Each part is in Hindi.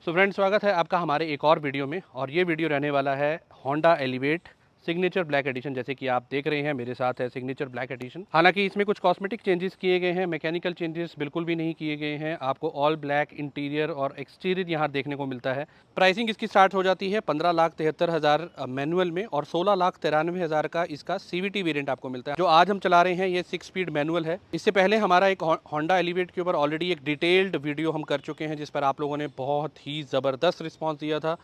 सो फ्रेंड्स, स्वागत है आपका हमारे एक और वीडियो में। और ये वीडियो रहने वाला है Honda elevate signature black edition. जैसे कि आप देख रहे हैं मेरे साथ है सिग्नेचर ब्लैक एडिशन। हालांकि इसमें कुछ कॉस्मेटिक चेंजेस किए गए हैं, मैकेनिकल चेंजेस बिल्कुल भी नहीं किए गए हैं। आपको ऑल ब्लैक इंटीरियर और एक्सटीरियर यहाँ देखने को मिलता है। प्राइसिंग इसकी स्टार्ट हो जाती है 15,73,000 मैनुअल में और 16,93,000 का इसका CVT वेरिएंट आपको मिलता है। जो आज हम चला रहे हैं ये 6 स्पीड मैनुअल है। इससे पहले हमारा एक होंडा एलिवेट के ऊपर ऑलरेडी एक डिटेल्ड वीडियो हम कर चुके हैं, जिस पर आप लोगों ने बहुत ही ज़बरदस्त रिस्पॉन्स दिया था।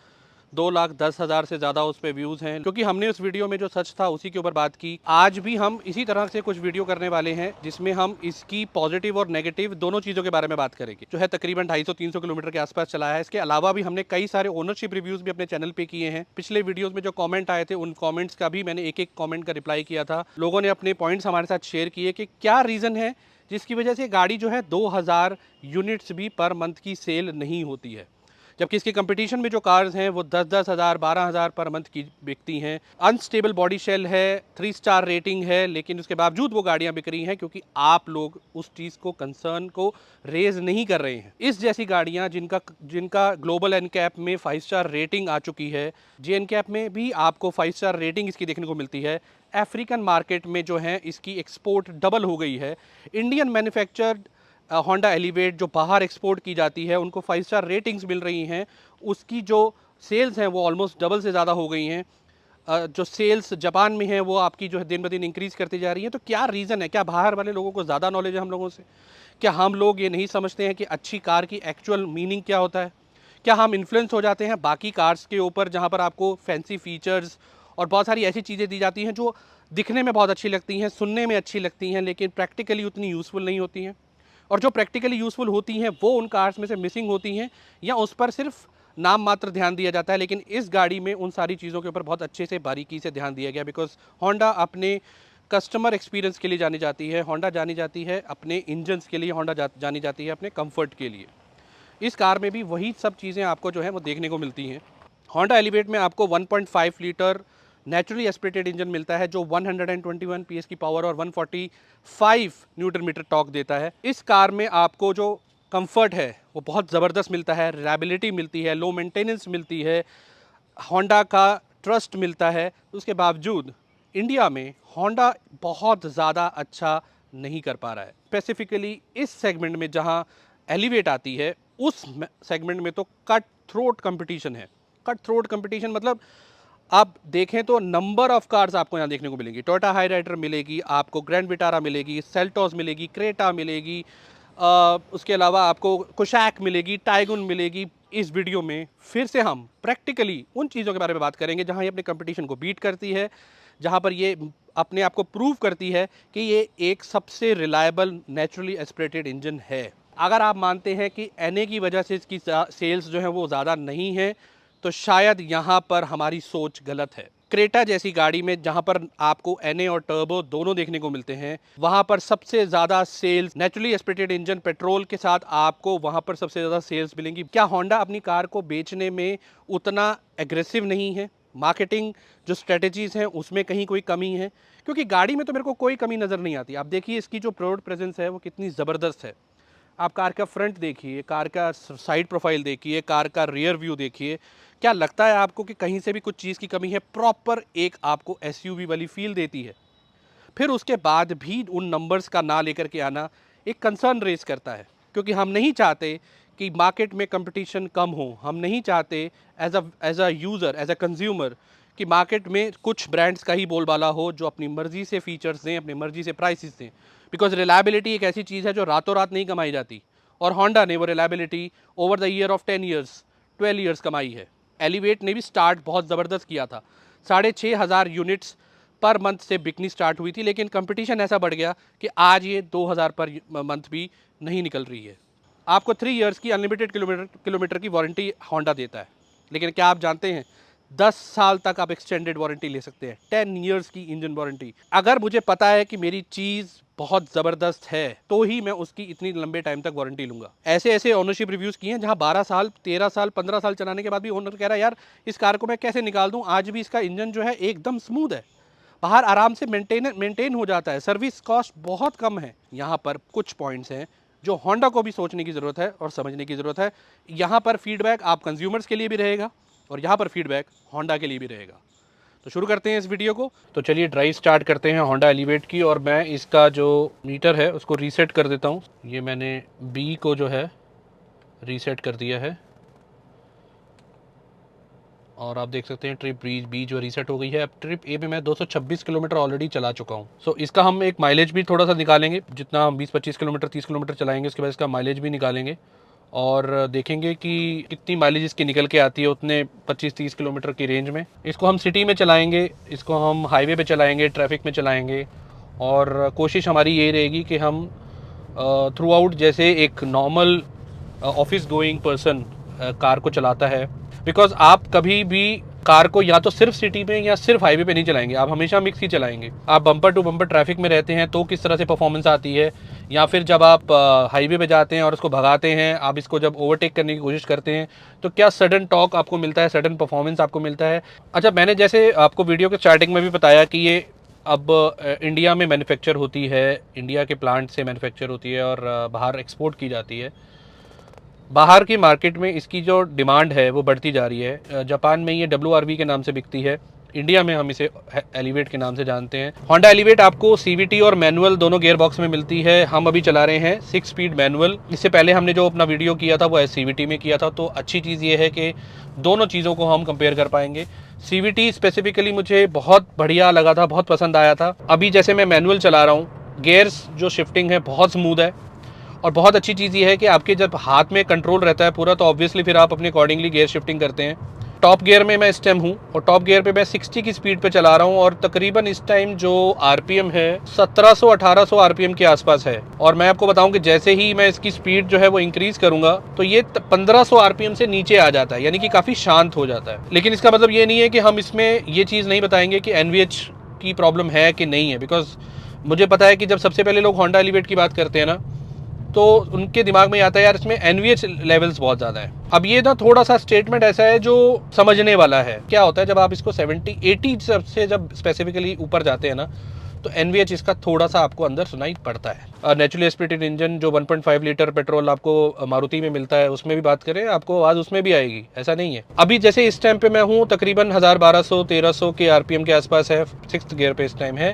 2,10,000 से ज़्यादा उस पर व्यूज़ हैं, क्योंकि हमने उस वीडियो में जो सच था उसी के ऊपर बात की। आज भी हम इसी तरह से कुछ वीडियो करने वाले हैं, जिसमें हम इसकी पॉजिटिव और नेगेटिव दोनों चीज़ों के बारे में बात करेंगे। जो है तकरीबन 250-300 किलोमीटर के आसपास चला है। इसके अलावा भी हमने कई सारे ओनरशिप रिव्यूज़ भी अपने चैनल पे किए हैं। पिछले वीडियोज़ में जो कॉमेंट आए थे उन कॉमेंट्स का भी मैंने एक एक कॉमेंट का रिप्लाई किया था। लोगों ने अपने पॉइंट्स हमारे साथ शेयर किए कि क्या रीज़न है जिसकी वजह से गाड़ी जो है 2,000 यूनिट्स भी पर मंथ की सेल नहीं होती है, जबकि इसके कंपटीशन में जो कार्स हैं वो 10-10 हज़ार 12,000 पर मंथ की बिकती हैं। अनस्टेबल बॉडी शेल है, 3 स्टार रेटिंग है, लेकिन उसके बावजूद वो गाड़ियां बिक रही हैं क्योंकि आप लोग उस चीज़ को, कंसर्न को रेज नहीं कर रहे हैं। इस जैसी गाड़ियां जिनका ग्लोबल एनकैप में 5 स्टार रेटिंग आ चुकी है, JNCAP में भी आपको 5 स्टार रेटिंग इसकी देखने को मिलती है। अफ्रीकन मार्केट में जो है इसकी एक्सपोर्ट डबल हो गई है। इंडियन मैन्युफैक्चर्ड होंडा एलिवेट जो बाहर एक्सपोर्ट की जाती है उनको 5 स्टार रेटिंग्स मिल रही हैं। उसकी जो सेल्स हैं वो ऑलमोस्ट डबल से ज़्यादा हो गई हैं। जो सेल्स जापान में है वो आपकी जो है दिन ब दिन इंक्रीज़ करती जा रही है। तो क्या रीज़न है? क्या बाहर वाले लोगों को ज़्यादा नॉलेज है हम लोगों से? क्या हम लोग ये नहीं समझते हैं कि अच्छी कार की एक्चुअल मीनिंग क्या होता है? क्या हम इन्फ्लुएंस हो जाते हैं बाकी कार्स के ऊपर, जहाँ पर आपको फैंसी फीचर्स और बहुत सारी ऐसी चीज़ें दी जाती हैं जो दिखने में बहुत अच्छी लगती हैं, सुनने में अच्छी लगती हैं, लेकिन प्रैक्टिकली उतनी यूज़फुल नहीं होती हैं? और जो प्रैक्टिकली यूज़फुल होती हैं वो उन कार्स में से मिसिंग होती हैं, या उस पर सिर्फ नाम मात्र ध्यान दिया जाता है। लेकिन इस गाड़ी में उन सारी चीज़ों के ऊपर बहुत अच्छे से बारीकी से ध्यान दिया गया, बिकॉज होंडा अपने कस्टमर एक्सपीरियंस के लिए जानी जाती है। होंडा जानी जाती है अपने इंजन्स के लिए, होंडा जानी जाती है अपने कंफर्ट के लिए। इस कार में भी वही सब चीज़ें आपको जो है वो देखने को मिलती हैं। होंडा एलिवेट में आपको 1.5 लीटर नेचुरली एस्पिरेटेड इंजन मिलता है, जो 121 PS की पावर और 145 न्यूटन मीटर टॉर्क देता है। इस कार में आपको जो कंफर्ट है वो बहुत ज़बरदस्त मिलता है, रिलायबिलिटी मिलती है, लो मेंटेनेंस मिलती है, होंडा का ट्रस्ट मिलता है। उसके बावजूद इंडिया में होंडा बहुत ज़्यादा अच्छा नहीं कर पा रहा है। स्पेसिफिकली इस सेगमेंट में जहां एलिवेट आती है, उस सेगमेंट में तो कट थ्रोट कंपटीशन है। कट थ्रोट कंपटीशन मतलब आप देखें तो नंबर ऑफ कार्स आपको यहाँ देखने को मिलेंगी। टोयोटा हाईराइडर मिलेगी आपको, ग्रैंड विटारा मिलेगी, सेल्टोस मिलेगी, क्रेटा मिलेगी, उसके अलावा आपको कुशैक मिलेगी, टाइगुन मिलेगी। इस वीडियो में फिर से हम प्रैक्टिकली उन चीज़ों के बारे में बात करेंगे जहाँ ये अपने कंपटीशन को बीट करती है, जहाँ पर ये अपने आप को प्रूव करती है कि ये एक सबसे रिलायबल नेचुरली एस्पिरेटेड इंजन है। अगर आप मानते हैं कि NA की वजह से इसकी सेल्स जो है वो ज़्यादा नहीं है, तो शायद यहाँ पर हमारी सोच गलत है। क्रेटा जैसी गाड़ी में जहाँ पर आपको NA और टर्बो दोनों देखने को मिलते हैं, वहाँ पर सबसे ज़्यादा sales naturally aspirated engine petrol के साथ आपको वहाँ पर सबसे ज़्यादा सेल्स मिलेंगी। क्या होंडा अपनी कार को बेचने में उतना एग्रेसिव नहीं है? मार्केटिंग जो स्ट्रेटजीज़ हैं उसमें कहीं कोई कमी है? क्योंकि गाड़ी में तो मेरे को कोई कमी नज़र नहीं आती। आप देखिए इसकी जो रोड प्रेजेंस है वो कितनी ज़बरदस्त है। आप कार का फ्रंट देखिए, कार का साइड प्रोफाइल देखिए, कार का रियर व्यू देखिए। क्या लगता है आपको कि कहीं से भी कुछ चीज़ की कमी है? प्रॉपर एक आपको SUV वाली फील देती है। फिर उसके बाद भी उन नंबर्स का ना लेकर के आना एक कंसर्न रेज करता है, क्योंकि हम नहीं चाहते कि मार्केट में कंपटीशन कम हो। हम नहीं चाहते as a user, as a consumer, कि मार्केट में कुछ ब्रांड्स का ही बोलबाला हो जो अपनी मर्जी से फीचर्स दें, अपनी मर्जी से प्राइसेस दें। बिकॉज रिलायबिलिटी एक ऐसी चीज़ है जो रातों रात नहीं कमाई जाती, और होंडा ने वो reliability over the year of 10 years 12 years कमाई है। एलिवेट ने भी स्टार्ट बहुत ज़बरदस्त किया था, 6,500 यूनिट्स पर मंथ से बिकनी स्टार्ट हुई थी, लेकिन कंपटीशन ऐसा बढ़ गया कि आज ये 2,000 पर मंथ भी नहीं निकल रही है। आपको 3 ईयर्स की अनलिमिटेड किलोमीटर की वारंटी होंडा देता है, लेकिन क्या आप जानते हैं 10 साल तक आप एक्सटेंडेड वारंटी ले सकते हैं, 10 ईयर्स की इंजन वारंटी। अगर मुझे पता है कि मेरी चीज़ बहुत ज़बरदस्त है तो ही मैं उसकी इतनी लंबे टाइम तक वारंटी लूँगा। ऐसे ऐसे ओनरशिप रिव्यूज़ किए हैं जहाँ 12 साल 13 साल 15 साल चलाने के बाद भी ओनर कह रहा है यार इस कार को मैं कैसे निकाल दूँ, आज भी इसका इंजन जो है एकदम स्मूथ है, बाहर आराम से मेंटेन हो जाता है, सर्विस कॉस्ट बहुत कम है। यहाँ पर कुछ पॉइंट्स हैं जो होंडा को भी सोचने की ज़रूरत है और समझने की ज़रूरत है। यहाँ पर फीडबैक आप कंज्यूमर्स के लिए भी रहेगा और यहाँ पर फीडबैक होंडा के लिए भी रहेगा। तो शुरू करते हैं इस वीडियो को। तो चलिए ड्राइव स्टार्ट करते हैं होंडा एलिवेट की, और मैं इसका जो मीटर है उसको रीसेट कर देता हूँ। ये मैंने बी को जो है रीसेट कर दिया है और आप देख सकते हैं ट्रिप बी जो रीसेट हो गई है। अब ट्रिप ए में मैं 226 किलोमीटर ऑलरेडी चला चुका हूँ। सो इसका हम एक माइलेज भी थोड़ा सा निकालेंगे, जितना हम 20-25 किलोमीटर 30 किलोमीटर चलाएंगे उसके बाद इसका माइलेज भी निकालेंगे और देखेंगे कि कितनी माइलेज इसकी निकल के आती है उतने 25-30 किलोमीटर की रेंज में। इसको हम सिटी में चलाएंगे, इसको हम हाईवे पे चलाएंगे, ट्रैफिक में चलाएंगे, और कोशिश हमारी ये रहेगी कि हम थ्रू आउट जैसे एक normal office going person car को चलाता है। बिकॉज आप कभी भी कार को या तो सिर्फ सिटी में या सिर्फ हाईवे पे नहीं चलाएंगे, आप हमेशा मिक्स ही चलाएंगे। आप बम्पर टू बम्पर ट्रैफिक में रहते हैं तो किस तरह से परफॉर्मेंस आती है, या फिर जब आप हाईवे पे जाते हैं और उसको भगाते हैं, आप इसको जब ओवरटेक करने की कोशिश करते हैं तो क्या सडन टॉक आपको मिलता है, सडन परफॉर्मेंस आपको मिलता है। अच्छा, मैंने जैसे आपको वीडियो के स्टार्टिंग में भी बताया कि ये अब इंडिया में मैन्युफैक्चर होती है, इंडिया के प्लांट से मैन्युफैक्चर होती है और बाहर एक्सपोर्ट की जाती है। बाहर की मार्केट में इसकी जो डिमांड है वो बढ़ती जा रही है। जापान में ये WRV के नाम से बिकती है, इंडिया में हम इसे एलिवेट के नाम से जानते हैं। होंडा एलिवेट आपको CVT और मैनुअल दोनों गियर बॉक्स में मिलती है। हम अभी चला रहे हैं 6 स्पीड मैनुअल। इससे पहले हमने जो अपना वीडियो किया था वो CVT में किया था। तो अच्छी चीज़ ये है कि दोनों चीज़ों को हम कंपेयर कर पाएंगे। CVT स्पेसिफिकली मुझे बहुत बढ़िया लगा था, बहुत पसंद आया था। अभी जैसे मैं मैनुअल चला रहा हूँ, गेयर्स जो शिफ्टिंग है बहुत स्मूथ है, और बहुत अच्छी चीज़ ये है कि आपके जब हाथ में कंट्रोल रहता है पूरा, तो ऑब्वियसली फिर आप अपने अकॉर्डिंगली गियर शिफ्टिंग करते हैं। टॉप गियर में मैं इस टाइम हूँ और टॉप गियर पे मैं 60 की स्पीड पे चला रहा हूँ, और तकरीबन इस टाइम जो RPM है 1700-1800 RPM के आसपास है। और मैं आपको बताऊँ कि जैसे ही मैं इसकी स्पीड जो है वो इंक्रीज करूँगा तो ये 1500 RPM से नीचे आ जाता है, यानी कि काफ़ी शांत हो जाता है। लेकिन इसका मतलब ये नहीं है कि हम इसमें ये चीज़ नहीं बताएंगे कि NVH की प्रॉब्लम है कि नहीं है, बिकॉज मुझे पता है कि जब सबसे पहले लोग होंडा एलिवेट की बात करते हैं ना, तो उनके दिमाग में आता है यार इसमें NVH लेवल्स बहुत ज़्यादा है। अब ये ना थोड़ा सा स्टेटमेंट ऐसा है जो समझने वाला है। क्या होता है जब आप इसको 70-80 से जब स्पेसिफिकली ऊपर जाते हैं ना, तो NVH इसका थोड़ा सा आपको अंदर सुनाई पड़ता है। नेचुरली एस्पिरेटेड इंजन जो 1.5 लीटर पेट्रोल आपको मारुति में मिलता है, उसमें भी बात करें आपको आवाज़ उसमें भी आएगी, ऐसा नहीं है। अभी जैसे इस टाइम पे मैं हूँ तकरीबन 1200-1300 के RPM के आसपास है, 6th गियर पे इस टाइम है,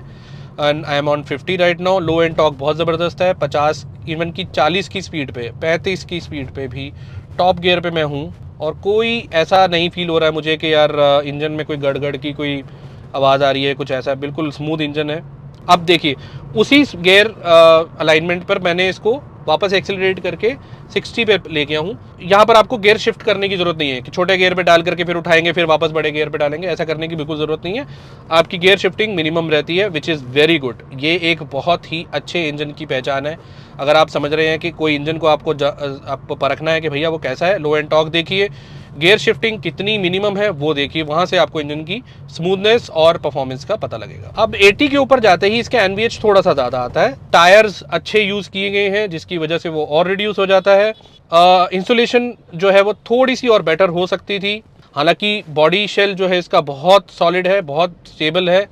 and I am on 50 right now. Low and talk बहुत ज़बरदस्त है, 50 इवन की 40 की स्पीड पे, 35 की स्पीड पे भी टॉप गियर पे मैं हूँ, और कोई ऐसा नहीं फील हो रहा है मुझे कि यार इंजन में कोई गड़गड़ की कोई आवाज़ आ रही है, कुछ ऐसा। बिल्कुल स्मूथ इंजन है। अब देखिए उसी गियर अलाइनमेंट पर मैंने इसको वापस एक्सेलरेट करके 60 पे ले गया हूँ। यहाँ पर आपको गियर शिफ्ट करने की जरूरत नहीं है कि छोटे गियर पे डाल करके फिर उठाएंगे फिर वापस बड़े गियर पे डालेंगे, ऐसा करने की बिल्कुल ज़रूरत नहीं है। आपकी गियर शिफ्टिंग मिनिमम रहती है, विच इज़ वेरी गुड। ये एक बहुत ही अच्छे इंजन की पहचान है। अगर आप समझ रहे हैं कि कोई इंजन को आपको परखना है कि भैया वो कैसा है, लो एंड टॉक देखिए, गियर शिफ्टिंग कितनी मिनिमम है वो देखिए, वहाँ से आपको इंजन की स्मूथनेस और परफॉर्मेंस का पता लगेगा। अब 80 के ऊपर जाते ही इसका NVH थोड़ा सा ज़्यादा आता है। टायर्स अच्छे यूज़ किए गए हैं जिसकी वजह से वो और रिड्यूस हो जाता है। इंसुलेशन जो है वो थोड़ी सी और बेटर हो सकती थी। हालांकि बॉडी शेल जो है इसका बहुत सॉलिड है, बहुत स्टेबल है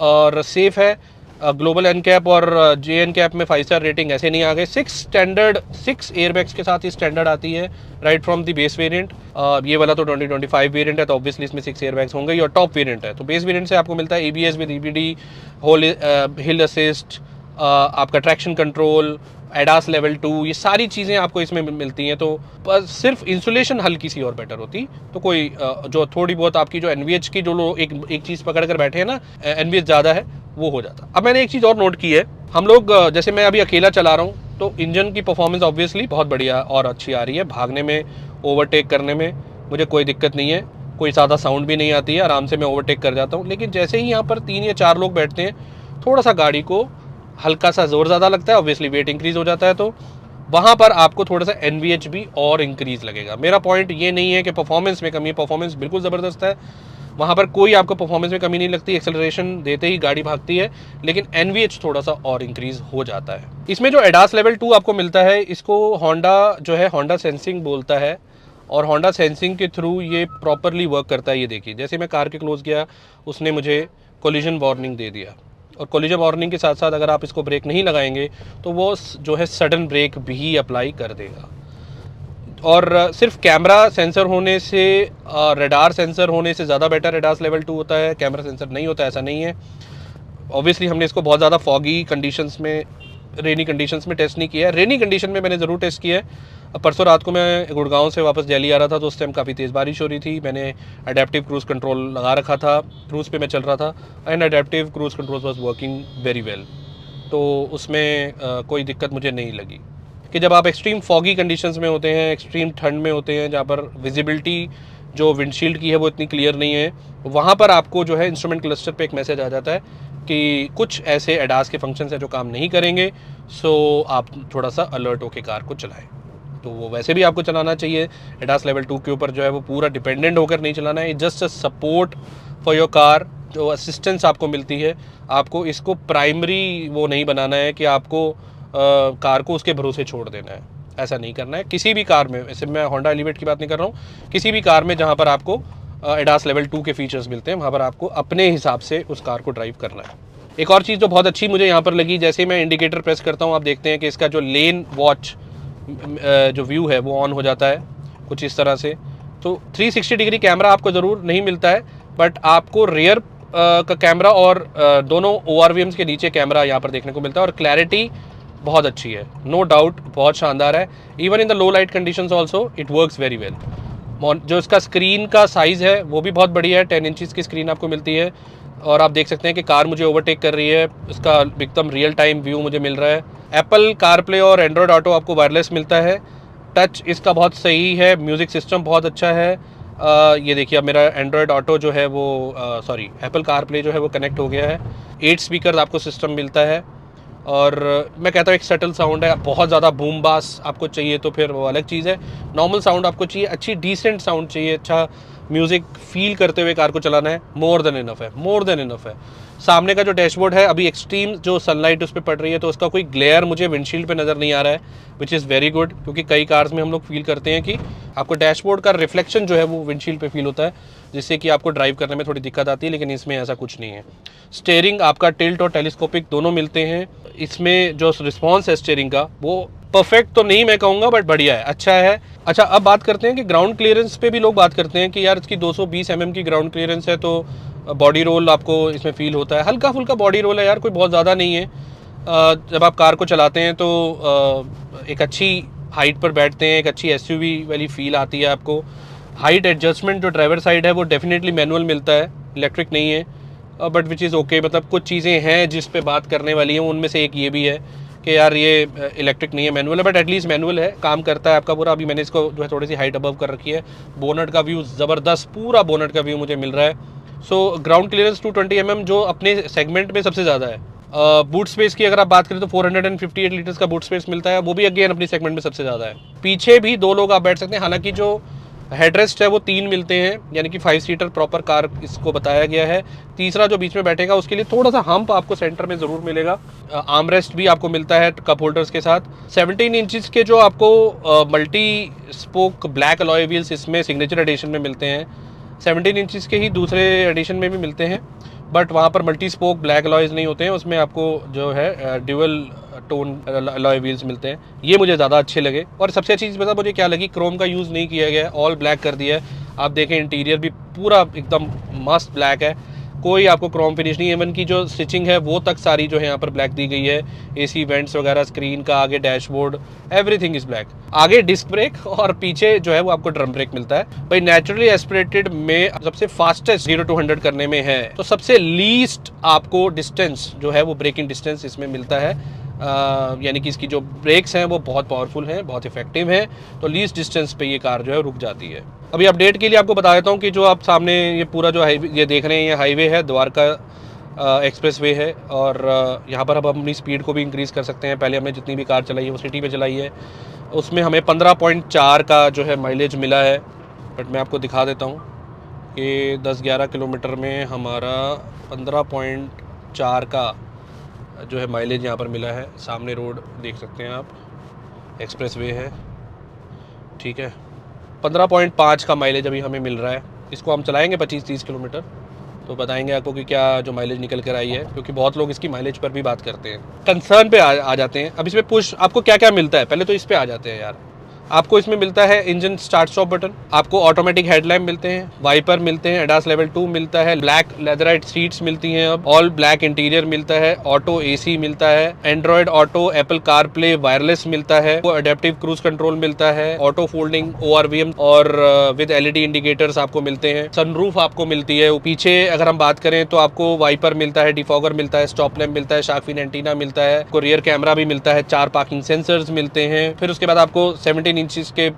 और सेफ है। ग्लोबल NCAP और JNCAP में 5 स्टार रेटिंग ऐसे नहीं आ गए। 6 एयरबैग्स के साथ ही स्टैंडर्ड आती है right from the base variant. ये वाला तो 2025 वेरिएंट है तो ऑब्वियसली इसमें 6 एयरबैग्स होंगे, और टॉप वेरिएंट है तो बेस वेरिएंट से आपको मिलता है ABS with EBD, hill assist, आपका ट्रैक्शन कंट्रोल, एडास लेवल 2, ये सारी चीज़ें आपको इसमें मिलती हैं। तो बस सिर्फ इंसुलेशन हल्की सी और बेटर होती तो कोई जो थोड़ी बहुत आपकी जो NVH की जो लोग एक चीज़ पकड़ कर बैठे हैं ना, NVH ज़्यादा है, वो हो जाता। अब मैंने एक चीज़ और नोट की है, हम लोग जैसे मैं अभी अकेला चला रहा हूँ तो इंजन की परफॉर्मेंस ऑब्वियसली बहुत बढ़िया और अच्छी आ रही है। भागने में, ओवरटेक करने में मुझे कोई दिक्कत नहीं है, कोई ज़्यादा साउंड भी नहीं आती है, आराम से मैं ओवरटेक कर जाता हूँ। लेकिन जैसे ही यहाँ पर 3 या 4 लोग बैठते हैं, थोड़ा सा गाड़ी को हल्का सा जोर ज़्यादा लगता है, ऑब्वियसली वेट इंक्रीज हो जाता है, तो वहाँ पर आपको थोड़ा सा NVH भी और इंक्रीज लगेगा। मेरा पॉइंट ये नहीं है कि परफॉर्मेंस में कमी है, परफॉर्मेंस बिल्कुल ज़बरदस्त है, वहाँ पर कोई आपको परफॉर्मेंस में कमी नहीं लगती, एक्सेलरेशन देते ही गाड़ी भागती है, लेकिन NVH थोड़ा सा और इंक्रीज हो जाता है। इसमें जो एडास लेवल 2 आपको मिलता है, इसको होंडा जो है होंडा सेंसिंग बोलता है, और होंडा सेंसिंग के थ्रू ये प्रॉपरली वर्क करता है। ये देखिए जैसे मैं कार के क्लोज गया, उसने मुझे कोलिजन वार्निंग दे दिया, और कोलिजन वार्निंग के साथ साथ अगर आप इसको ब्रेक नहीं लगाएंगे तो वो जो है सडन ब्रेक भी अप्लाई कर देगा। और सिर्फ कैमरा सेंसर होने से, रडार सेंसर होने से ज़्यादा बेटर एडास लेवल 2 होता है, कैमरा सेंसर नहीं होता, ऐसा नहीं है। ऑब्वियसली हमने इसको बहुत ज़्यादा फॉगी कंडीशंस में, रेनी कंडीशंस में टेस्ट नहीं किया है। रेनी कंडीशन में मैंने ज़रूर टेस्ट किया है। परसों रात को मैं गुड़गांव से वापस दिल्ली आ रहा था तो उस टाइम काफ़ी तेज़ बारिश हो रही थी। मैंने अडेप्टिव क्रूज़ कंट्रोल लगा रखा था, क्रूज़ पे मैं चल रहा था, and adaptive cruise control was working very well. तो उसमें कोई दिक्कत मुझे नहीं लगी। कि जब आप एक्सट्रीम फॉगी कंडीशंस में होते हैं, एक्सट्रीम ठंड में होते हैं, जहाँ पर विजिबिलिटी जो विंडशील्ड की है वो इतनी क्लियर नहीं है, वहाँ पर आपको जो है इंस्ट्रूमेंट क्लस्टर पे एक मैसेज आ जाता है कि कुछ ऐसे एडास के फंक्शंस हैं जो काम नहीं करेंगे, सो आप थोड़ा सा अलर्ट होकर कार को चलाएं। तो वो वैसे भी आपको चलाना चाहिए। एडास लेवल 2 के ऊपर जो है वो पूरा डिपेंडेंट होकर नहीं चलाना है, just a support for your car, जो असिस्टेंस आपको मिलती है। आपको इसको प्राइमरी वो नहीं बनाना है कि आपको कार को उसके भरोसे छोड़ देना है, ऐसा नहीं करना है। किसी भी कार में, वैसे मैं होंडा एलिवेट की बात नहीं कर रहा हूँ, किसी भी कार में जहाँ पर आपको एडास लेवल 2 के फीचर्स मिलते हैं वहाँ पर आपको अपने हिसाब से उस कार को ड्राइव करना है। एक और चीज़ जो बहुत अच्छी मुझे यहाँ पर लगी, जैसे मैं इंडिकेटर प्रेस करता हूँ आप देखते हैं कि इसका जो लेन वॉच जो व्यू है वो ऑन हो जाता है कुछ इस तरह से। तो 360 डिग्री कैमरा आपको ज़रूर नहीं मिलता है, बट आपको रियर का कैमरा और दोनों ORVMs के नीचे कैमरा यहाँ पर देखने को मिलता है, और क्लैरिटी बहुत अच्छी है, नो डाउट, बहुत शानदार है। Even in the low light conditions also it works very well. जो इसका स्क्रीन का साइज़ है वो भी बहुत बढ़िया है, 10 इंचज़ की स्क्रीन आपको मिलती है, और आप देख सकते हैं कि कार मुझे ओवरटेक कर रही है, इसका एकदम रियल टाइम व्यू मुझे मिल रहा है। एप्पल कारप्ले और एंड्रॉयड ऑटो आपको वायरलेस मिलता है। टच इसका बहुत सही है, म्यूज़िक सिस्टम बहुत अच्छा है। ये देखिए अब मेरा एंड्रॉयड ऑटो जो है वो सॉरी एप्पल कारप्ले जो है वो कनेक्ट हो गया है। 8 स्पीकर आपको सिस्टम मिलता है, और मैं कहता हूँ एक सेटल साउंड है। बहुत ज़्यादा बूम बास आपको चाहिए तो फिर वो अलग चीज़ है, नॉर्मल साउंड आपको चाहिए, अच्छी डिसेंट साउंड चाहिए, अच्छा म्यूज़िक फील करते हुए कार को चलाना है, मोर देन इनफ है, मोर देन इनफ है। सामने का जो डैशबोर्ड है, अभी एक्सट्रीम जो सनलाइट उस पर पड़ रही है तो उसका कोई ग्लेयर मुझे विंडशील्ड पे नज़र नहीं आ रहा है, विच इज़ वेरी गुड, क्योंकि कई कार्स में हम लोग फील करते हैं कि आपको डैशबोर्ड का रिफ्लेक्शन जो है वो विंडशील्ड पे फील होता है, जिससे कि आपको ड्राइव करने में थोड़ी दिक्कत आती है, लेकिन इसमें ऐसा कुछ नहीं है। स्टीयरिंग आपका टिल्ट और टेलीस्कोपिक दोनों मिलते हैं। इसमें जो रिस्पॉन्स है स्टीयरिंग का वो परफेक्ट तो नहीं मैं कहूँगा, बट बढ़िया है, अच्छा है। अच्छा, अब बात करते हैं कि ग्राउंड क्लियरेंस पे भी लोग बात करते हैं कि यार इसकी 220 mm की ग्राउंड क्लियरेंस है तो बॉडी रोल आपको इसमें फील होता है। हल्का फुल्का बॉडी रोल है यार, कोई बहुत ज़्यादा नहीं है। जब आप कार को चलाते हैं तो एक अच्छी हाइट पर बैठते हैं, एक अच्छी SUV वाली फील आती है आपको। हाइट एडजस्टमेंट जो ड्राइवर साइड है वो डेफिनेटली मैनुअल मिलता है, इलेक्ट्रिक नहीं है, बट विच इज़ ओके। मतलब कुछ चीज़ें हैं जिस पे बात करने वाली हैं, उनमें से एक ये भी है कि यार ये इलेक्ट्रिक नहीं है, मैनुअल है, बट एटलीस्ट मैनुअल है, काम करता है आपका पूरा। अभी मैंने इसको जो है थोड़ी सी हाइट अबव कर रखी है। बोनट का व्यू ज़बरदस्त, पूरा बोनट का व्यू मुझे मिल रहा है। सो ग्राउंड क्लियरेंस 220 mm जो अपने सेगमेंट में सबसे ज़्यादा है। बूट स्पेस की अगर आप बात करें तो 458 लीटर्स का बूट स्पेस मिलता है, वो भी अगेन अपनी सेगमेंट में सबसे ज़्यादा है। पीछे भी 2 लोग आप बैठ सकते हैं, हालांकि जो हेडरेस्ट है वो 3 मिलते हैं, यानी कि 5 सीटर प्रॉपर कार इसको बताया गया है। तीसरा जो बीच में बैठेगा उसके लिए थोड़ा सा हम्प आपको सेंटर में ज़रूर मिलेगा। आर्मरेस्ट भी आपको मिलता है कप होल्डर्स के साथ। 17 इंचज़ के जो आपको multi spoke black alloy wheels इसमें सिग्नेचर एडिशन में मिलते हैं। 17 इंचज़ के ही दूसरे एडिशन में भी मिलते हैं, बट वहाँ पर मल्टी स्पोक ब्लैक अलॉयज़ नहीं होते हैं, उसमें आपको जो है ड्यूअल टोन अलॉय व्हील्स मिलते हैं। ये मुझे ज़्यादा अच्छे लगे। और सबसे अच्छी चीज़ पता मुझे क्या लगी, क्रोम का यूज़ नहीं किया गया है, ऑल ब्लैक कर दिया है। आप देखें इंटीरियर भी पूरा एकदम मस्त ब्लैक है, कोई आपको क्रोम फिनिश नहीं है। इवन की जो स्टिचिंग है वो तक सारी जो है यहाँ पर ब्लैक दी गई है। AC वेंट्स वगैरह, स्क्रीन का आगे डैशबोर्ड, एवरीथिंग इज़ ब्लैक। आगे डिस्क ब्रेक और पीछे जो है वो आपको ड्रम ब्रेक मिलता है। भाई नेचुरली एस्पिरेटेड में सबसे फास्टेस्ट 0 to 100 करने में है, तो सबसे लीस्ट आपको डिस्टेंस जो है वो ब्रेकिंग डिस्टेंस इसमें मिलता है। यानी कि इसकी जो ब्रेक्स हैं वो बहुत पावरफुल हैं, बहुत इफेक्टिव हैं, तो लीस्ट डिस्टेंस पे ये कार जो है रुक जाती है। अभी अपडेट के लिए आपको बता देता हूँ कि जो आप सामने ये पूरा जो हाईवे ये देख रहे हैं, ये हाईवे है, द्वारका एक्सप्रेस वे है, और यहाँ पर अब हम अपनी स्पीड को भी इंक्रीज़ कर सकते हैं। पहले हमने जितनी भी कार चलाई है वो सिटी पे चलाई है, उसमें हमें 15.4 का जो है माइलेज मिला है, बट मैं आपको दिखा देता हूँ कि 10-11 किलोमीटर में हमारा 15.4 का जो है माइलेज यहाँ पर मिला है। सामने रोड देख सकते हैं आप, एक्सप्रेस वे है, ठीक है। 15.5 का माइलेज अभी हमें मिल रहा है। इसको हम चलाएंगे 25-30 किलोमीटर, तो बताएंगे आपको कि क्या जो माइलेज निकल कर आई है, क्योंकि बहुत लोग इसकी माइलेज पर भी बात करते हैं। कंसर्न पे आ जाते हैं। अब इसमें पुश आपको क्या क्या मिलता है, पहले तो इस पे आ जाते हैं यार। आपको इसमें मिलता है इंजन स्टार्ट स्टॉप बटन, आपको ऑटोमेटिक हेडलैम्प मिलते हैं, वाइपर मिलते हैं, एडास लेवल 2 मिलता है, ब्लैक लेदराइट सीट्स मिलती हैं, अब ऑल ब्लैक इंटीरियर मिलता है, ऑटो एसी मिलता है, Android auto, Apple car play wireless मिलता है, अडेप्टिव क्रूज कंट्रोल मिलता है, ऑटो फोल्डिंग ORVM और विद LED इंडिकेटर्स आपको मिलते हैं, सनरूफ आपको मिलती है। पीछे अगर हम बात करें तो आपको वाइपर मिलता है, डिफॉगर मिलता है, स्टॉप लैम्प मिलता है, शार्क फिन एंटीना मिलता है, आपको रियर कैमरा भी मिलता है, 4 पार्किंग सेंसर्स मिलते हैं। फिर उसके बाद आपको 17 इंचेस के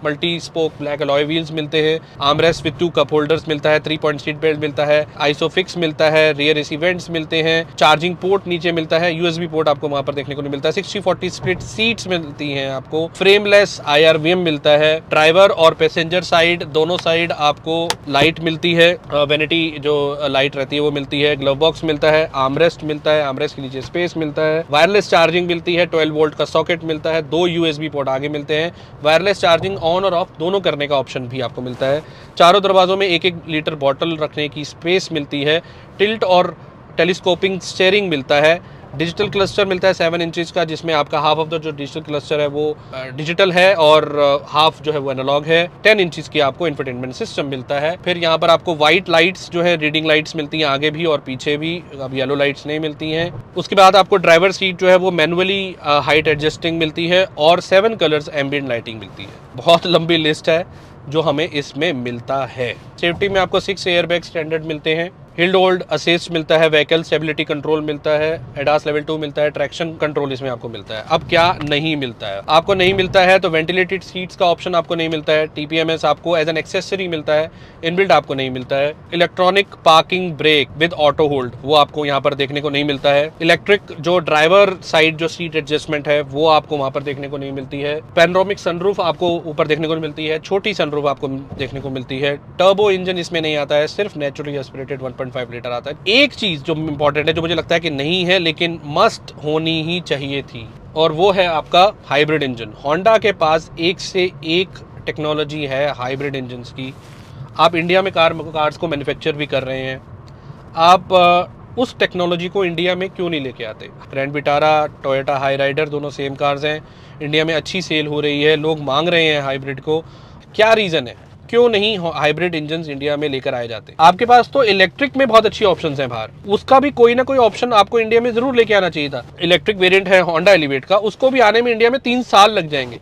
multi spoke black alloy wheels मिलते हैं, आर्मरेस्ट विद 2 कप होल्डर्स मिलता है, 3 पॉइंट सीट बेल्ट मिलता है, आइसोफिक्स मिलता है, रियर एसी वेंट्स मिलते हैं, चार्जिंग पोर्ट नीचे मिलता है, USB पोर्ट आपको वहां पर देखने को नहीं मिलता है, 60-40 स्प्लिट सीट्स मिलती हैं आपको, फ्रेमलेस IRVM मिलता है, ड्राइवर और पैसेंजर साइड दोनों साइड आपको लाइट मिलती है, वेनिटी जो लाइट रहती है वो मिलती है, ग्लव बॉक्स मिलता है, आर्मरेस्ट मिलता है, आर्मरेस्ट के नीचे स्पेस मिलता है, वायरलेस चार्जिंग मिलती है, 12 वोल्ट का सॉकेट मिलता है, 2 USB पोर्ट आगे मिलते हैं, वायरलेस चार्जिंग ऑन और ऑफ दोनों करने का ऑप्शन भी आपको मिलता है, चारों दरवाजों में 1-1 लीटर बॉटल रखने की स्पेस मिलती है, टिल्ट और टेलीस्कोपिंग स्टीयरिंग मिलता है, डिजिटल क्लस्टर मिलता है 7 इंचेस का, जिसमें आपका हाफ ऑफ द जो डिजिटल क्लस्टर है वो डिजिटल है और हाफ जो है वो एनालॉग है, 10 इंचेस की आपको इंफोटेनमेंट सिस्टम मिलता है। फिर यहाँ पर आपको वाइट लाइट्स जो है रीडिंग लाइट्स मिलती हैं आगे भी और पीछे भी, अब येलो लाइट्स नहीं मिलती हैं। उसके बाद आपको ड्राइवर सीट जो है वो मैनुअली हाइट एडजस्टिंग मिलती है और 7 कलर्स एम्बिएंट लाइटिंग मिलती है। बहुत लंबी लिस्ट है जो हमें इसमें मिलता है। सेफ्टी में आपको 6 एयरबैग स्टैंडर्ड मिलते हैं, हिल्ड होल्ड असिस्ट मिलता है, व्हीकल स्टेबिलिटी कंट्रोल मिलता है, एडास लेवल 2 मिलता है, ट्रैक्शन कंट्रोल इसमें आपको मिलता है। अब क्या नहीं मिलता है, आपको नहीं मिलता है तो वेंटिलेटेड सीट्स का ऑप्शन आपको नहीं मिलता है, TPMS आपको एज एन एक्सेसरी मिलता है, इनबिल्ट आपको नहीं मिलता है, electronic parking brake with auto hold वो आपको यहाँ पर देखने को नहीं मिलता है, इलेक्ट्रिक जो ड्राइवर साइड जो सीट एडजस्टमेंट है वो आपको वहाँ पर देखने को नहीं मिलती है, पैनोरामिक सनरूफ आपको ऊपर देखने को मिलती है, छोटी सनरूफ आपको देखने को मिलती है, टर्बो इंजन इसमें नहीं आता है, सिर्फ नेचुरली एस्पिरेटेड 1.5 लीटर आता है। एक चीज जो इंपॉर्टेंट है, जो मुझे लगता है कि नहीं है लेकिन मस्ट होनी ही चाहिए थी, और वो है आपका हाइब्रिड इंजन। होंडा के पास एक से एक टेक्नोलॉजी है हाइब्रिड इंजन्स की। आप इंडिया में कार्स को मैन्युफैक्चर भी कर रहे हैं, आप उस टेक्नोलॉजी को इंडिया में क्यों नहीं लेके आते? Grand Vitara, Toyota Hyryder दोनों सेम कार्स हैं, इंडिया में अच्छी सेल हो रही है, लोग मांग रहे हैं हाइब्रिड को। क्या रीज़न है, क्यों नहीं हाइब्रिड इंजन्स इंडिया में लेकर आए जाते? आपके पास तो इलेक्ट्रिक में बहुत अच्छी ऑप्शंस हैं बाहर, उसका भी कोई ना कोई ऑप्शन आपको इंडिया में जरूर लेके आना चाहिए था। इलेक्ट्रिक वेरिएंट है होंडा एलिवेट का, उसको भी आने में इंडिया में 3 साल लग जाएंगे।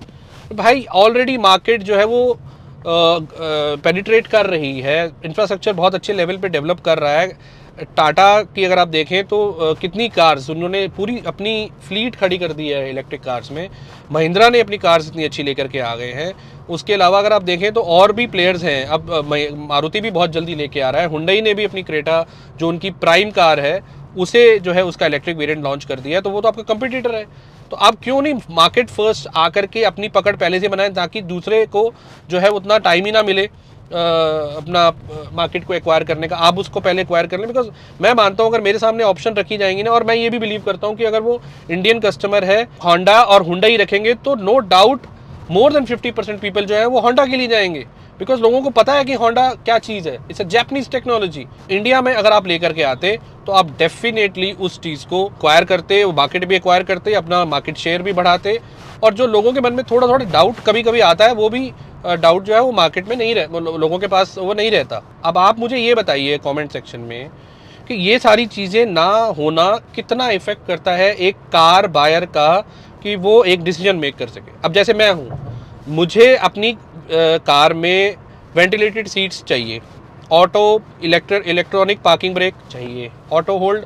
भाई ऑलरेडी मार्केट जो है वो पेनिट्रेट कर रही है, इंफ्रास्ट्रक्चर बहुत अच्छे लेवल पे डेवलप कर रहा है। टाटा की अगर आप देखें तो कितनी कार्स उन्होंने पूरी अपनी फ्लीट खड़ी कर दी है इलेक्ट्रिक कार्स में। महिंद्रा ने अपनी कार्स इतनी अच्छी लेकर के आ गए हैं। उसके अलावा अगर आप देखें तो और भी प्लेयर्स हैं। अब मारुति भी बहुत जल्दी लेके आ रहा है, हुंडई ने भी अपनी क्रेटा जो उनकी प्राइम कार है उसे जो है उसका इलेक्ट्रिक वेरिएंट लॉन्च कर दिया है, तो वो तो आपका कंपटीटर है। तो आप क्यों नहीं मार्केट फर्स्ट आकर के अपनी पकड़ पहले से बनाएं, ताकि दूसरे को जो है उतना टाइम ही ना मिले अपना मार्केट को एक्वायर करने का, आप उसको पहले एक्वायर कर लें। बिकॉज मैं मानता हूँ अगर मेरे सामने ऑप्शन रखी जाएंगी ना, और मैं ये भी बिलीव करता हूँ कि अगर वो इंडियन कस्टमर है होंडा और हुंडई रखेंगे तो no doubt more than 50% people जो है वो होंडा के लिए जाएंगे। बिकॉज लोगों को पता है कि होंडा क्या चीज़ है, it's a Japanese technology. India में अगर आप लेकर के आते तो आप डेफिनेटली उस चीज़ को एक्वायर करते, वो मार्केट भी एक्वायर करते, अपना मार्केट शेयर भी बढ़ाते। और जो लोगों के मन में थोड़ा थोड़ा डाउट कभी कभी आता है, वो भी डाउट जो है वो मार्केट में नहीं लोगों के पास वो नहीं रहता। अब आप मुझे ये बताइए कमेंट सेक्शन में कि ये सारी चीज़ें ना होना कितना इफेक्ट करता है एक कार बायर का, कि वो एक डिसीजन मेक कर सके। अब जैसे मैं हूँ, मुझे अपनी कार में वेंटिलेटेड सीट्स चाहिए, ऑटो इलेक्ट्रॉनिक पार्किंग ब्रेक चाहिए, ऑटो होल्ड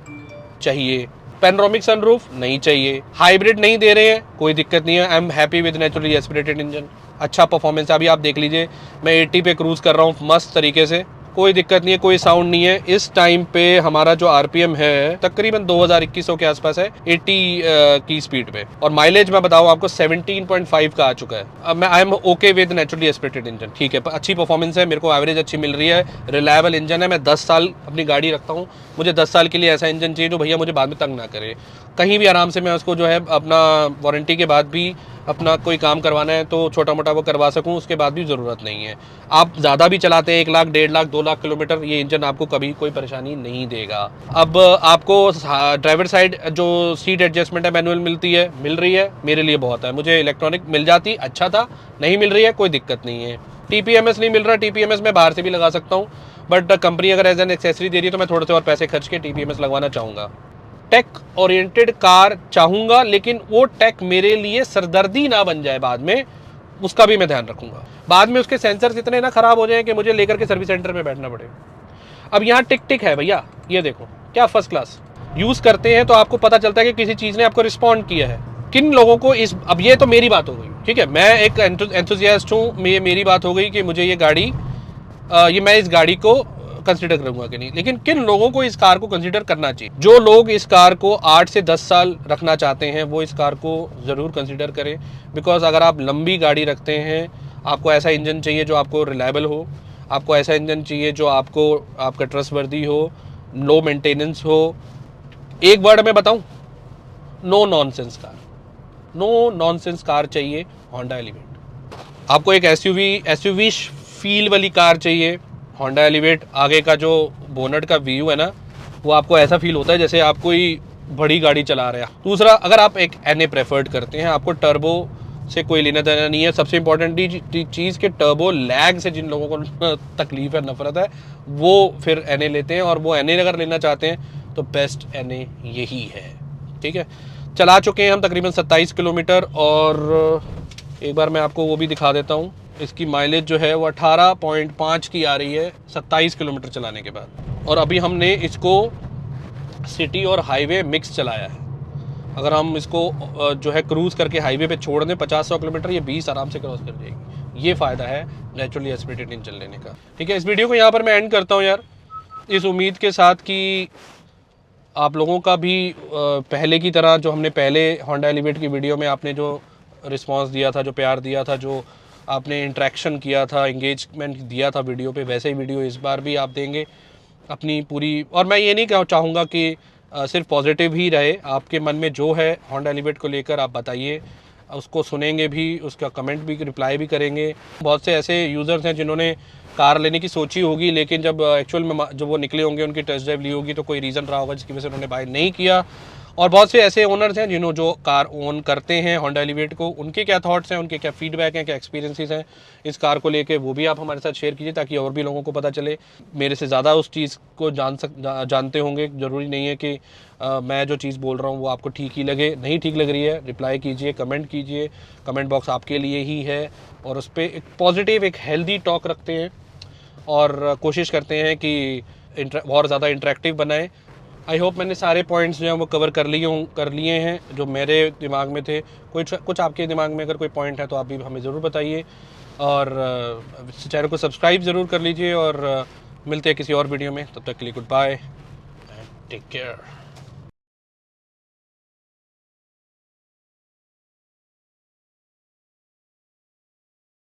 चाहिए, पैनोरामिक सनरूफ नहीं चाहिए, हाइब्रिड नहीं दे रहे हैं कोई दिक्कत नहीं है, I am happy with naturally aspirated engine, अच्छा परफॉर्मेंस। अभी आप देख लीजिए मैं 80 पे क्रूज कर रहा हूँ मस्त तरीके से, कोई दिक्कत नहीं है, कोई साउंड नहीं है। इस टाइम पे हमारा जो आरपीएम है तकरीबन 2000-2100 के आसपास है 80 की स्पीड पे, और माइलेज मैं बताऊँ आपको 17.5 का आ चुका है। अब मैं I am okay with naturally aspirated engine, ठीक है, अच्छी परफॉर्मेंस है, मेरे को एवरेज अच्छी मिल रही है, रिलायबल इंजन है। मैं 10 साल अपनी गाड़ी रखता हूँ, मुझे 10 साल के लिए ऐसा इंजन चाहिए जो भैया मुझे बाद में तंग ना करे। कहीं भी आराम से मैं उसको जो है अपना वारंटी के बाद भी अपना कोई काम करवाना है तो छोटा मोटा वो करवा सकूं, उसके बाद भी ज़रूरत नहीं है। आप ज़्यादा भी चलाते हैं 1 लाख 1.5 लाख 2 लाख किलोमीटर, ये इंजन आपको कभी कोई परेशानी नहीं देगा। अब आपको ड्राइवर साइड जो सीट एडजस्टमेंट है मैनुअल मिलती है, मिल रही है, मेरे लिए बहुत है। मुझे इलेक्ट्रॉनिक मिल जाती अच्छा था, नहीं मिल रही है कोई दिक्कत नहीं है। TPMS नहीं मिल रहा, TPMS मैं बाहर से भी लगा सकता हूँ, बट कंपनी अगर एज एन एक्सेसरी दे रही है तो मैं थोड़े से और पैसे खर्च के TPMS लगवाना चाहूँगा। टेक ओरिएंटेड कार चाहूँगा, लेकिन वो टेक मेरे लिए सरदर्दी ना बन जाए बाद में, उसका भी मैं ध्यान रखूँगा। बाद में उसके सेंसर्स इतने ना ख़राब हो जाएं कि मुझे लेकर के सर्विस सेंटर में बैठना पड़े। अब यहाँ टिक टिक है भैया, ये देखो क्या फर्स्ट क्लास। यूज़ करते हैं तो आपको पता चलता है कि किसी चीज़ ने आपको रिस्पॉन्ड किया है। किन लोगों को इस, अब ये तो मेरी बात हो गई, ठीक है, मैं एक एंथुसियास्ट हूँ, मेरी बात हो गई कि मुझे ये गाड़ी मैं इस गाड़ी को कंसीडर करूंगा कि नहीं, लेकिन किन लोगों को इस कार को कंसीडर करना चाहिए? जो लोग इस कार को 8 से 10 साल रखना चाहते हैं वो इस कार को ज़रूर कंसीडर करें। बिकॉज अगर आप लंबी गाड़ी रखते हैं, आपको ऐसा इंजन चाहिए जो आपको रिलायबल हो, आपको ऐसा इंजन चाहिए जो आपको आपका ट्रस्टवर्दी हो, लो मेंटेनेंस हो। एक वर्ड में बताऊं, no nonsense car, no nonsense car चाहिए होंडा एलिवेट। आपको एक एसयूवी फील वाली कार चाहिए, होंडा एलिवेट। आगे का जो बोनट का व्यू है ना, वो आपको ऐसा फील होता है जैसे आप कोई बड़ी गाड़ी चला रहे हैं। दूसरा, अगर आप एक NA प्रेफर्ड करते हैं, आपको टर्बो से कोई लेना देना नहीं है। सबसे इंपॉर्टेंट चीज़ के टर्बो लैग से जिन लोगों को तकलीफ है, नफरत है, वो फिर NA लेते हैं, और वो NA अगर लेना चाहते हैं तो बेस्ट NA यही है। ठीक है, चला चुके हैं हम तकरीबन 27 किलोमीटर, और एक बार मैं आपको वो भी दिखा देता हूँ। इसकी माइलेज जो है वो 18.5 की आ रही है 27 किलोमीटर चलाने के बाद। और अभी हमने इसको सिटी और हाईवे मिक्स चलाया है। अगर हम इसको जो है क्रूज़ करके हाईवे पे छोड़ दें 50-100 किलोमीटर, ये 20 आराम से क्रॉस कर जाएगी। ये फ़ायदा है नेचुरली एस्पिरेटेड इंजन लेने का। ठीक है, इस वीडियो को यहाँ पर मैं एंड करता हूँ यार, इस उम्मीद के साथ कि आप लोगों का भी पहले की तरह, जो हमने पहले होंडा एलिवेट की वीडियो में आपने जो रिस्पांस दिया था, जो प्यार दिया था, जो आपने इंटरेक्शन किया था, एंगेजमेंट दिया था वीडियो पे, वैसे ही वीडियो इस बार भी आप देंगे अपनी पूरी। और मैं ये नहीं चाहूँगा कि सिर्फ पॉजिटिव ही रहे, आपके मन में जो है होंडा एलिवेट को लेकर आप बताइए, उसको सुनेंगे भी, उसका कमेंट भी, रिप्लाई भी करेंगे। बहुत से ऐसे यूज़र्स हैं जिन्होंने कार लेने की सोची होगी, लेकिन जब एक्चुअल में जब वो निकले होंगे, उनकी टेस्ट ड्राइव ली होगी, तो कोई रीज़न रहा होगा जिसकी वजह से उन्होंने बाय नहीं किया। और बहुत से ऐसे ओनर्स हैं जिन्होंने जो कार ओन करते हैं होंडा एलिवेट को, उनके क्या थॉट्स हैं, उनके क्या फीडबैक हैं, क्या एक्सपीरियंसेस हैं इस कार को लेके, वो भी आप हमारे साथ शेयर कीजिए, ताकि और भी लोगों को पता चले। मेरे से ज़्यादा उस चीज़ को जानते होंगे। ज़रूरी नहीं है कि मैं जो चीज़ बोल रहा हूँ वो आपको ठीक ही लगे। नहीं ठीक लग रही है, रिप्लाई कीजिए, कमेंट कीजिए, कमेंट बॉक्स आपके लिए ही है, और उस पर एक पॉजिटिव, एक हेल्दी टॉक रखते हैं, और कोशिश करते हैं कि और ज़्यादा इंटरेक्टिव बनाएं। आई होप मैंने सारे पॉइंट्स जो हैं वो कवर कर लिए हैं जो मेरे दिमाग में थे। कुछ आपके दिमाग में अगर कोई पॉइंट है तो आप भी हमें ज़रूर बताइए, और चैनल को सब्सक्राइब ज़रूर कर लीजिए, और मिलते हैं किसी और वीडियो में। तब तक के लिए goodbye and take care.